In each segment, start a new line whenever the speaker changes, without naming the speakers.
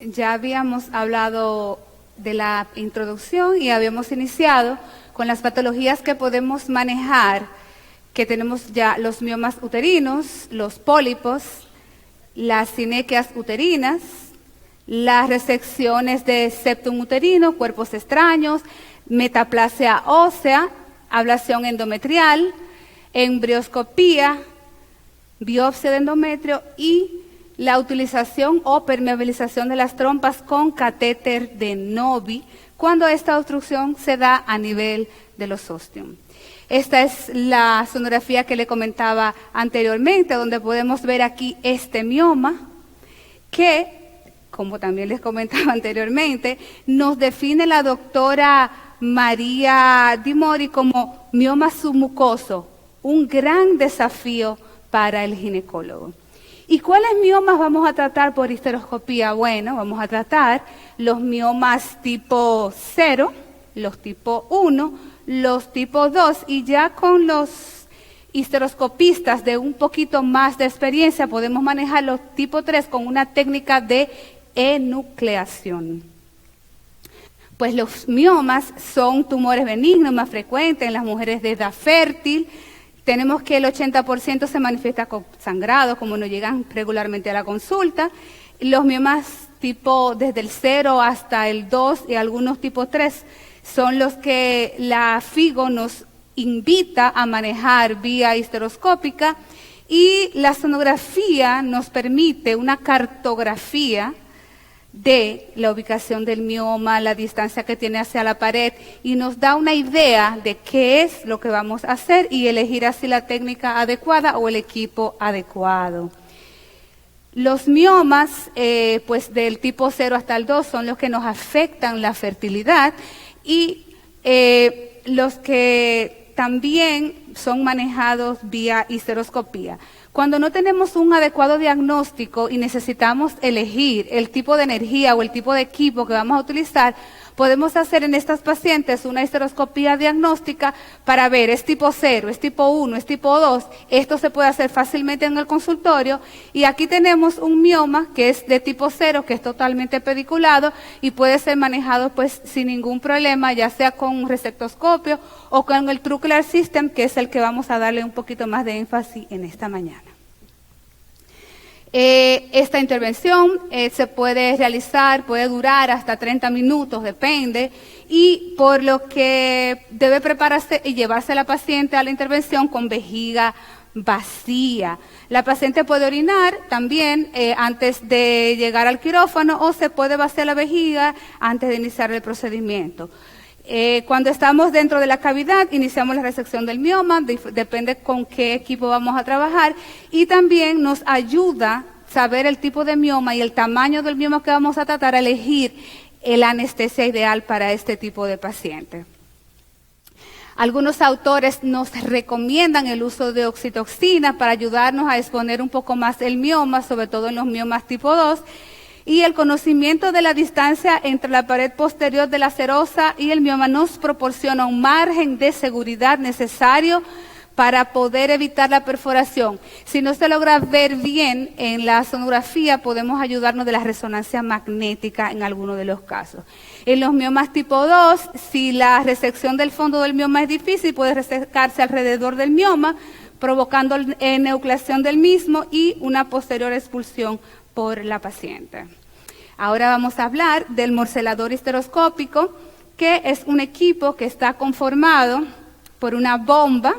Ya habíamos hablado de la introducción y habíamos iniciado con las patologías que podemos manejar, que tenemos ya los miomas uterinos, los pólipos, las sinequias uterinas, las resecciones de septum uterino, cuerpos extraños, metaplasia ósea, ablación endometrial, embrioscopía, biopsia de endometrio y la utilización o permeabilización de las trompas con catéter de Novi cuando esta obstrucción se da a nivel de los ostium. Esta es la sonografía que le comentaba anteriormente, donde podemos ver aquí este mioma que, como también les comentaba anteriormente, nos define la doctora María Di Mori como mioma submucoso, un gran desafío para el ginecólogo. ¿Y cuáles miomas vamos a tratar por histeroscopía? Bueno, vamos a tratar los miomas tipo 0, los tipo 1, los tipo 2 y ya con los histeroscopistas de un poquito más de experiencia podemos manejar los tipo 3 con una técnica de enucleación. Pues los miomas son tumores benignos más frecuentes en las mujeres de edad fértil. Tenemos que el 80% se manifiesta con sangrado, como no llegan regularmente a la consulta. Los miomas tipo desde el 0 hasta el 2 y algunos tipo 3 son los que la FIGO nos invita a manejar vía histeroscópica y la sonografía nos permite una cartografía de la ubicación del mioma, la distancia que tiene hacia la pared y nos da una idea de qué es lo que vamos a hacer y elegir así la técnica adecuada o el equipo adecuado. Los miomas, pues del tipo 0 hasta el 2 son los que nos afectan la fertilidad y los que también son manejados vía histeroscopía. Cuando no tenemos un adecuado diagnóstico y necesitamos elegir el tipo de energía o el tipo de equipo que vamos a utilizar, podemos hacer en estas pacientes una histeroscopía diagnóstica para ver, es tipo 0, es tipo 1, es tipo 2. Esto se puede hacer fácilmente en el consultorio y aquí tenemos un mioma que es de tipo 0, que es totalmente pediculado y puede ser manejado pues sin ningún problema, ya sea con un resectoscopio o con el Troughear System, que es el que vamos a darle un poquito más de énfasis en esta mañana. Esta intervención se puede realizar, puede durar hasta 30 minutos, depende, y por lo que debe prepararse y llevarse a la paciente a la intervención con vejiga vacía. La paciente puede orinar también antes de llegar al quirófano o se puede vaciar la vejiga antes de iniciar el procedimiento. Cuando estamos dentro de la cavidad, iniciamos la resección del mioma, depende con qué equipo vamos a trabajar, y también nos ayuda saber el tipo de mioma y el tamaño del mioma que vamos a tratar a elegir la anestesia ideal para este tipo de paciente. Algunos autores nos recomiendan el uso de oxitoxina para ayudarnos a exponer un poco más el mioma, sobre todo en los miomas tipo 2, y el conocimiento de la distancia entre la pared posterior de la serosa y el mioma nos proporciona un margen de seguridad necesario para poder evitar la perforación. Si no se logra ver bien en la sonografía, podemos ayudarnos de la resonancia magnética en algunos de los casos. En los miomas tipo 2, si la resección del fondo del mioma es difícil, puede resecarse alrededor del mioma, provocando enucleación del mismo y una posterior expulsión por la paciente. Ahora vamos a hablar del morcelador histeroscópico, que es un equipo que está conformado por una bomba,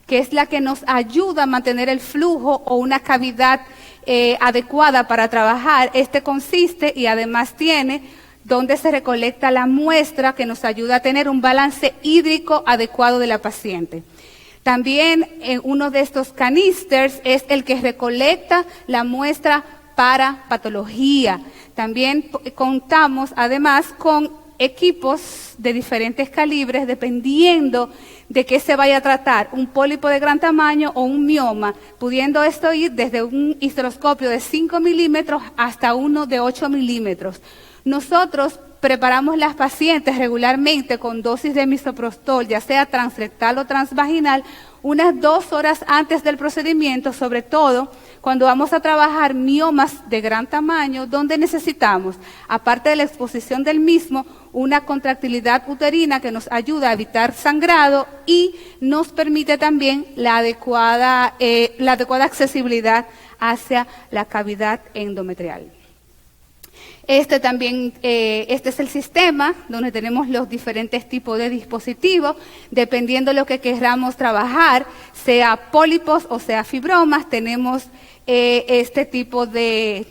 que es la que nos ayuda a mantener el flujo o una cavidad adecuada para trabajar. Este consiste y además tiene donde se recolecta la muestra que nos ayuda a tener un balance hídrico adecuado de la paciente. También uno de estos canisters es el que recolecta la muestra para patología. También contamos además con equipos de diferentes calibres dependiendo de qué se vaya a tratar, un pólipo de gran tamaño o un mioma, pudiendo esto ir desde un histeroscopio de 5 milímetros hasta uno de 8 milímetros. Nosotros preparamos las pacientes regularmente con dosis de misoprostol, ya sea transrectal o transvaginal, unas 2 horas antes del procedimiento, sobre todo cuando vamos a trabajar miomas de gran tamaño, donde necesitamos, aparte de la exposición del mismo, una contractilidad uterina que nos ayuda a evitar sangrado y nos permite también la adecuada accesibilidad hacia la cavidad endometrial. Este es el sistema donde tenemos los diferentes tipos de dispositivos, dependiendo de lo que queramos trabajar, sea pólipos o sea fibromas, tenemos este tipo de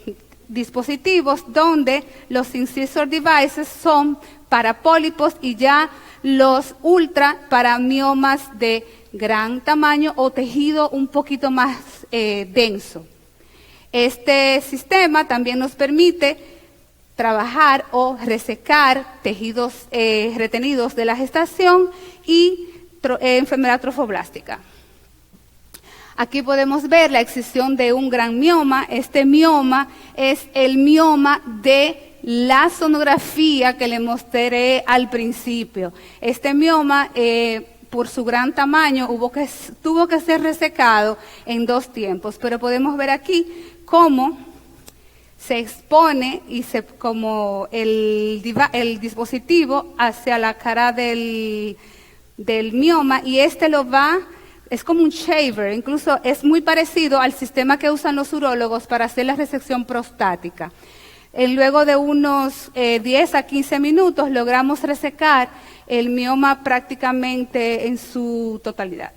dispositivos donde los incisor devices son para pólipos y ya los ultra para miomas de gran tamaño o tejido un poquito más denso. Este sistema también nos permite trabajar o resecar tejidos retenidos de la gestación y enfermedad trofoblástica. Aquí podemos ver la excisión de un gran mioma. Este mioma es el mioma de la sonografía que le mostré al principio. Este mioma, por su gran tamaño, tuvo que ser resecado en 2 tiempos, pero podemos ver aquí cómo se expone como el dispositivo hacia la cara del mioma y es como un shaver, incluso es muy parecido al sistema que usan los urólogos para hacer la resección prostática. Luego de unos 10 a 15 minutos logramos resecar el mioma prácticamente en su totalidad.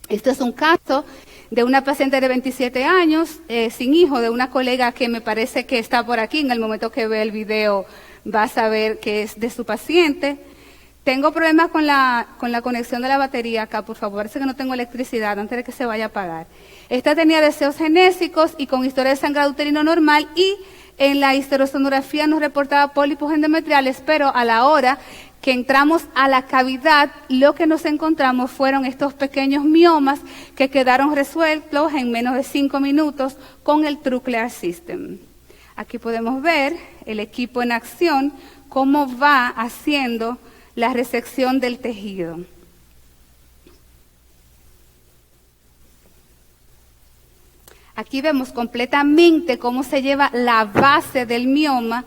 Este es un caso de una paciente de 27 años, sin hijo, de una colega que me parece que está por aquí. En el momento que ve el video va a saber que es de su paciente. Tengo problemas con la conexión de la batería acá, por favor. Parece que no tengo electricidad antes de que se vaya a apagar. Esta tenía deseos genésicos y con historia de sangrado uterino normal y en la histerosonografía nos reportaba pólipos endometriales, pero a la hora que entramos a la cavidad, lo que nos encontramos fueron estos pequeños miomas que quedaron resueltos en menos de 5 minutos con el TrueClear System. Aquí podemos ver el equipo en acción, cómo va haciendo la resección del tejido. Aquí vemos completamente cómo se lleva la base del mioma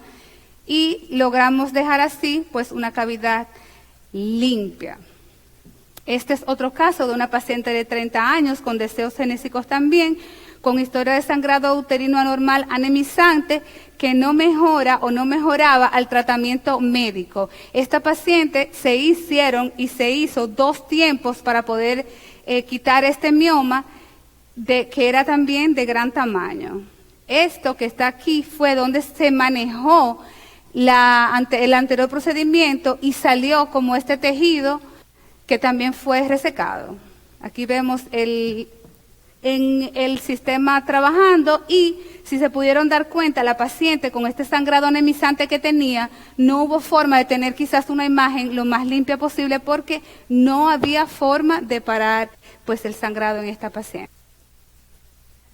y logramos dejar así pues una cavidad limpia. Este es otro caso de una paciente de 30 años con deseos genésicos también, con historia de sangrado uterino anormal anemizante que no mejora o no mejoraba al tratamiento médico. Esta paciente se hizo 2 tiempos para poder quitar este mioma que era también de gran tamaño. Esto que está aquí fue donde se manejó el anterior procedimiento y salió como este tejido que también fue resecado. Aquí vemos en el sistema trabajando y si se pudieron dar cuenta, la paciente con este sangrado anemizante que tenía, no hubo forma de tener quizás una imagen lo más limpia posible porque no había forma de parar pues el sangrado en esta paciente.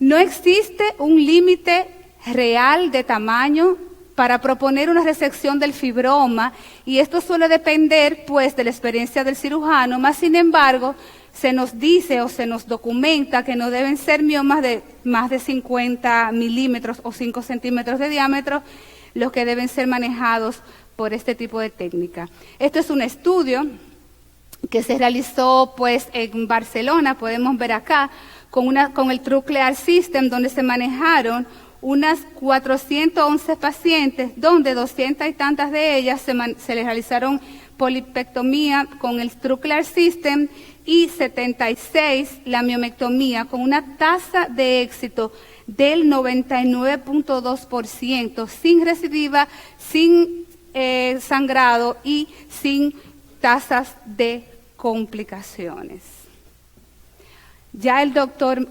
No existe un límite real de tamaño para proponer una resección del fibroma y esto suele depender pues de la experiencia del cirujano, más sin embargo se nos dice o se nos documenta que no deben ser miomas de más de 50 milímetros o 5 centímetros de diámetro los que deben ser manejados por este tipo de técnica. Esto es un estudio que se realizó pues en Barcelona, podemos ver acá, con el TrueClear System, donde se manejaron unas 411 pacientes, donde 200 y tantas de ellas se les realizaron polipectomía con el TrueClear System y 76 la miomectomía, con una tasa de éxito del 99.2%, sin recidiva, sin sangrado y sin tasas de complicaciones. Ya el doctor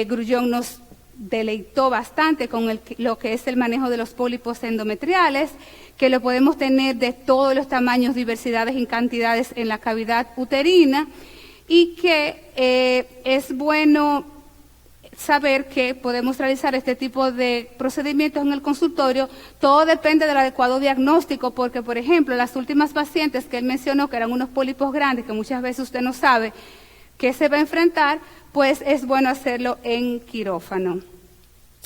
Grullón nos deleitó bastante con lo que es el manejo de los pólipos endometriales, que lo podemos tener de todos los tamaños, diversidades y cantidades en la cavidad uterina, y que es bueno saber que podemos realizar este tipo de procedimientos en el consultorio. Todo depende del adecuado diagnóstico, porque, por ejemplo, las últimas pacientes que él mencionó, que eran unos pólipos grandes, que muchas veces usted no sabe, que se va a enfrentar, pues es bueno hacerlo en quirófano.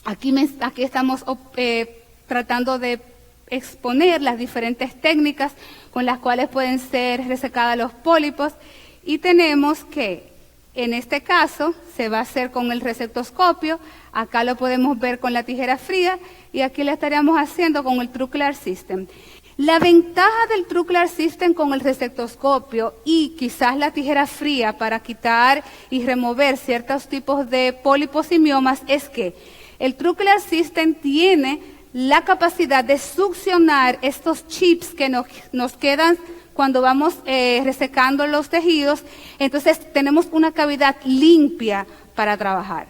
Aquí estamos tratando de exponer las diferentes técnicas con las cuales pueden ser resecados los pólipos, y tenemos que en este caso se va a hacer con el resectoscopio. Acá lo podemos ver con la tijera fría y aquí lo estaríamos haciendo con el Troughear System. La ventaja del Troughear System con el resectoscopio y quizás la tijera fría para quitar y remover ciertos tipos de pólipos y miomas es que el Troughear System tiene la capacidad de succionar estos chips que nos quedan cuando vamos resecando los tejidos. Entonces tenemos una cavidad limpia para trabajar.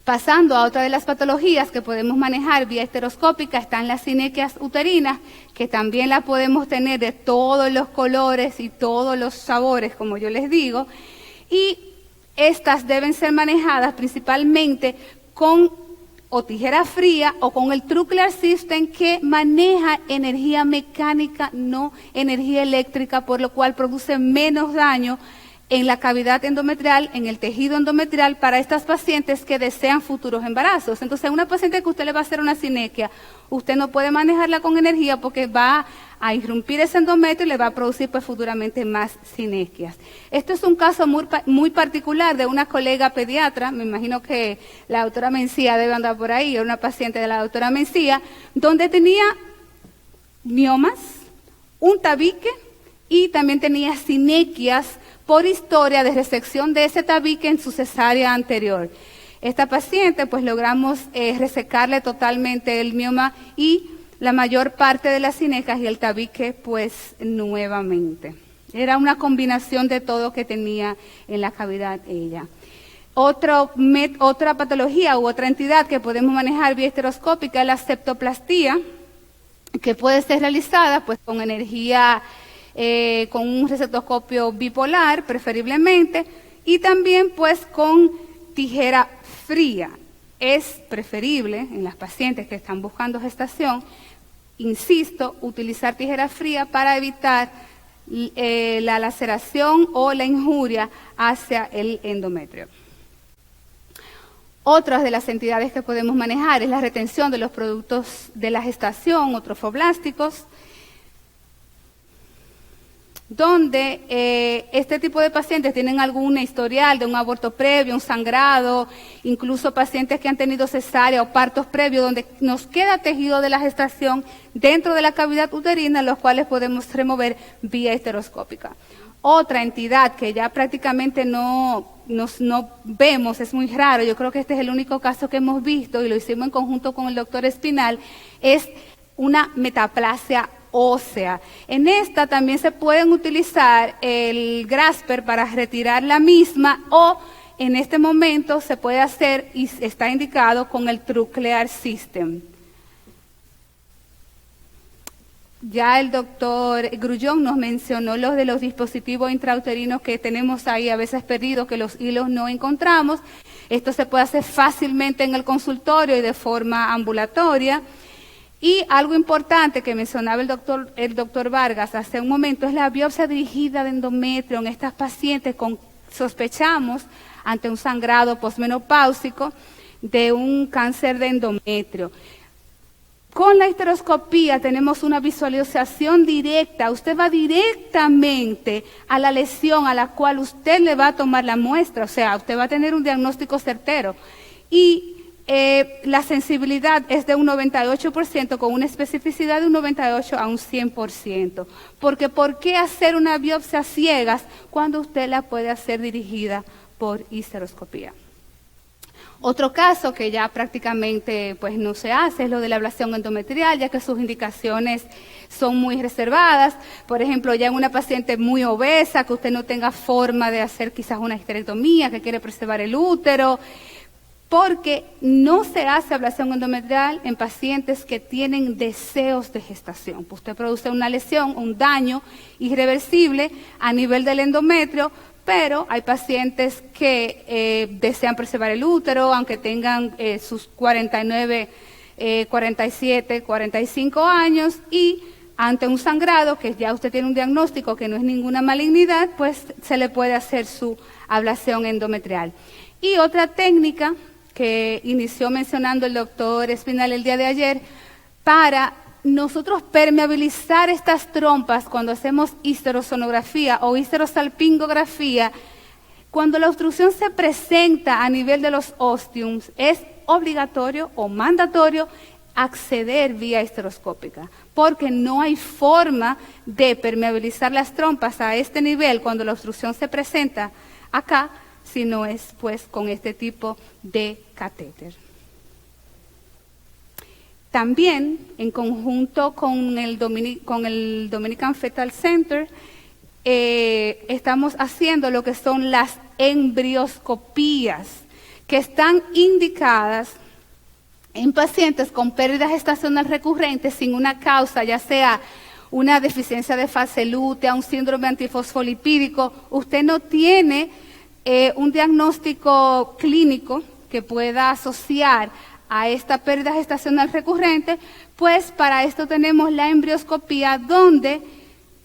Pasando a otra de las patologías que podemos manejar vía histeroscópica, están las sinequias uterinas, que también las podemos tener de todos los colores y todos los sabores, como yo les digo, y estas deben ser manejadas principalmente con o tijera fría o con el Troughear System, que maneja energía mecánica, no energía eléctrica, por lo cual produce menos daño en la cavidad endometrial, en el tejido endometrial, para estas pacientes que desean futuros embarazos. Entonces, a una paciente que usted le va a hacer una sinequia, usted no puede manejarla con energía porque va a irrumpir ese endometrio y le va a producir pues futuramente más sinequias. Esto es un caso muy particular de una colega pediatra, me imagino que la doctora Mencía debe andar por ahí, era una paciente de la doctora Mencía, donde tenía miomas, un tabique y también tenía sinequias por historia de resección de ese tabique en su cesárea anterior. Esta paciente, pues logramos resecarle totalmente el mioma y la mayor parte de las sinequias y el tabique, pues nuevamente. Era una combinación de todo que tenía en la cavidad ella. Otra patología u otra entidad que podemos manejar vía histeroscópica es la septoplastía, que puede ser realizada pues con energía, con un resectoscopio bipolar preferiblemente, y también pues con tijera fría. Es preferible en las pacientes que están buscando gestación, insisto, utilizar tijera fría para evitar la laceración o la injuria hacia el endometrio. Otras de las entidades que podemos manejar es la retención de los productos de la gestación o trofoblásticos, donde este tipo de pacientes tienen algún historial de un aborto previo, un sangrado, incluso pacientes que han tenido cesárea o partos previos, donde nos queda tejido de la gestación dentro de la cavidad uterina, los cuales podemos remover vía histeroscópica. Otra entidad que ya prácticamente no vemos, es muy raro, yo creo que este es el único caso que hemos visto y lo hicimos en conjunto con el doctor Espinal, es una metaplasia ósea. En esta también se pueden utilizar el Grasper para retirar la misma, o en este momento se puede hacer y está indicado con el Troughear System. Ya el doctor Grullón nos mencionó los de los dispositivos intrauterinos que tenemos ahí a veces perdidos, que los hilos no encontramos. Esto se puede hacer fácilmente en el consultorio y de forma ambulatoria. Y algo importante que mencionaba el doctor Vargas hace un momento es la biopsia dirigida de endometrio en estas pacientes sospechamos ante un sangrado posmenopáusico de un cáncer de endometrio. Con la histeroscopía tenemos una visualización directa, usted va directamente a la lesión a la cual usted le va a tomar la muestra, o sea, usted va a tener un diagnóstico certero. Y la sensibilidad es de un 98% con una especificidad de un 98 a un 100%. Porque ¿por qué hacer una biopsia ciegas cuando usted la puede hacer dirigida por histeroscopía? Otro caso que ya prácticamente pues no se hace es lo de la ablación endometrial, ya que sus indicaciones son muy reservadas. Por ejemplo, ya en una paciente muy obesa, que usted no tenga forma de hacer quizás una histerectomía, que quiere preservar el útero, porque no se hace ablación endometrial en pacientes que tienen deseos de gestación. Usted produce una lesión, un daño irreversible a nivel del endometrio, pero hay pacientes que desean preservar el útero, aunque tengan sus 49, 47, 45 años, y ante un sangrado, que ya usted tiene un diagnóstico que no es ninguna malignidad, pues se le puede hacer su ablación endometrial. Y otra técnica que inició mencionando el doctor Espinal el día de ayer, para nosotros permeabilizar estas trompas cuando hacemos histerosonografía o histerosalpingografía, cuando la obstrucción se presenta a nivel de los ostiums, es obligatorio o mandatorio acceder vía histeroscópica, porque no hay forma de permeabilizar las trompas a este nivel cuando la obstrucción se presenta acá, si no es pues con este tipo de catéter. También, en conjunto con el Dominican Fetal Center, estamos haciendo lo que son las embrioscopías, que están indicadas en pacientes con pérdida gestacional recurrente sin una causa, ya sea una deficiencia de fase lútea, un síndrome antifosfolipídico. Usted no tiene un diagnóstico clínico que pueda asociar a esta pérdida gestacional recurrente, pues para esto tenemos la embrioscopía, donde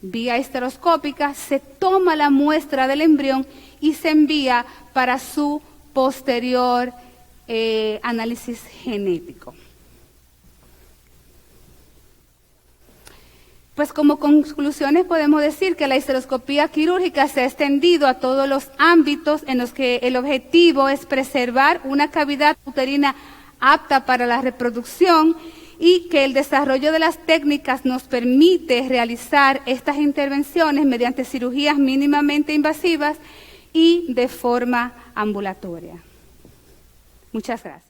vía histeroscópica se toma la muestra del embrión y se envía para su posterior análisis genético. Pues como conclusiones podemos decir que la histeroscopía quirúrgica se ha extendido a todos los ámbitos en los que el objetivo es preservar una cavidad uterina apta para la reproducción, y que el desarrollo de las técnicas nos permite realizar estas intervenciones mediante cirugías mínimamente invasivas y de forma ambulatoria. Muchas gracias.